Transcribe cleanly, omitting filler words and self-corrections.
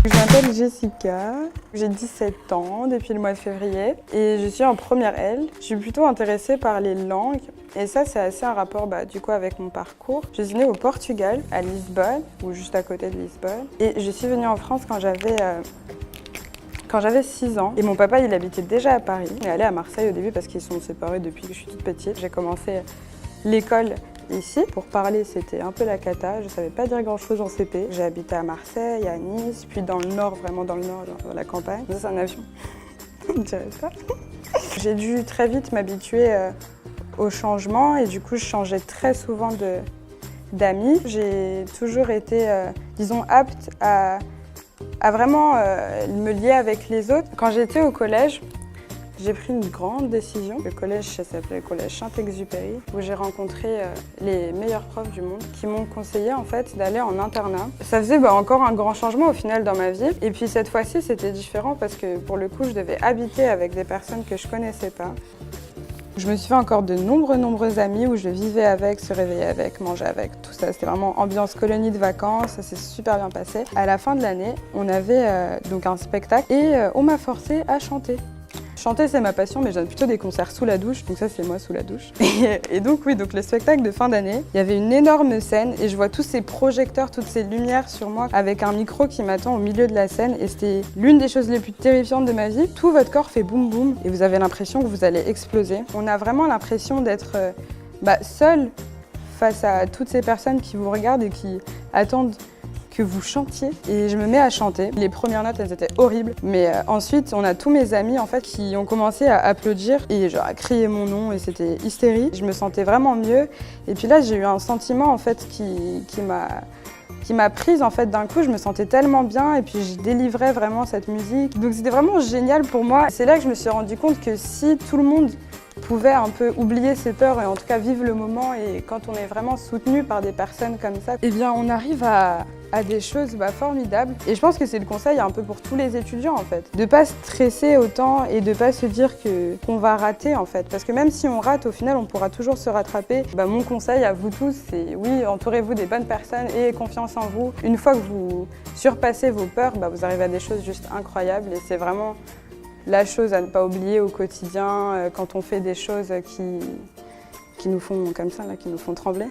Je m'appelle Jessica, j'ai 17 ans depuis le mois de février et je suis en première L. Je suis plutôt intéressée par les langues et ça c'est assez un rapport du coup avec mon parcours. Je suis née au Portugal, à Lisbonne, ou juste à côté de Lisbonne, et je suis venue en France quand j'avais 6 ans. Et mon papa il habitait déjà à Paris, mais allé à Marseille au début parce qu'ils sont séparés depuis que je suis toute petite. J'ai commencé l'école ici. Pour parler, c'était un peu la cata. Je savais pas dire grand-chose en CP. J'ai habité à Marseille, à Nice, puis dans le nord, vraiment dans le nord, dans la campagne. Ça, c'est un avion. On dirait pas. J'ai dû très vite m'habituer au changement et du coup, je changeais très souvent d'amis. J'ai toujours été, disons, apte à vraiment me lier avec les autres. Quand j'étais au collège, j'ai pris une grande décision. Le collège, ça s'appelait le collège Saint-Exupéry, où j'ai rencontré les meilleurs profs du monde qui m'ont conseillé en fait d'aller en internat. Ça faisait encore un grand changement au final dans ma vie. Et puis cette fois-ci, c'était différent parce que pour le coup, je devais habiter avec des personnes que je connaissais pas. Je me suis fait encore de nombreux amis où je vivais avec, se réveillais avec, mangeais avec, tout ça. C'était vraiment ambiance colonie de vacances, ça s'est super bien passé. À la fin de l'année, on avait donc un spectacle et on m'a forcée à chanter. Chanter, c'est ma passion, mais je donne plutôt des concerts sous la douche, donc ça, c'est moi sous la douche. Et donc, oui, donc le spectacle de fin d'année, il y avait une énorme scène et je vois tous ces projecteurs, toutes ces lumières sur moi avec un micro qui m'attend au milieu de la scène et c'était l'une des choses les plus terrifiantes de ma vie. Tout votre corps fait boum boum et vous avez l'impression que vous allez exploser. On a vraiment l'impression d'être seul face à toutes ces personnes qui vous regardent et qui attendent que vous chantiez et je me mets à chanter. Les premières notes, elles étaient horribles, mais ensuite, on a tous mes amis en fait qui ont commencé à applaudir et genre à crier mon nom et c'était hystérie. Je me sentais vraiment mieux et puis là, j'ai eu un sentiment en fait qui m'a prise en fait d'un coup. Je me sentais tellement bien et puis je délivrais vraiment cette musique. Donc c'était vraiment génial pour moi. C'est là que je me suis rendu compte que si tout le monde pouvait un peu oublier ses peurs et en tout cas vivre le moment et quand on est vraiment soutenu par des personnes comme ça, eh bien on arrive à des choses formidables. Et je pense que c'est le conseil un peu pour tous les étudiants en fait. De pas stresser autant et de pas se dire qu'on va rater en fait. Parce que même si on rate, au final on pourra toujours se rattraper. Mon conseil à vous tous, c'est oui, entourez-vous des bonnes personnes et confiance en vous. Une fois que vous surpassez vos peurs, vous arrivez à des choses juste incroyables et c'est vraiment la chose à ne pas oublier au quotidien quand on fait des choses qui nous font comme ça, qui nous font trembler.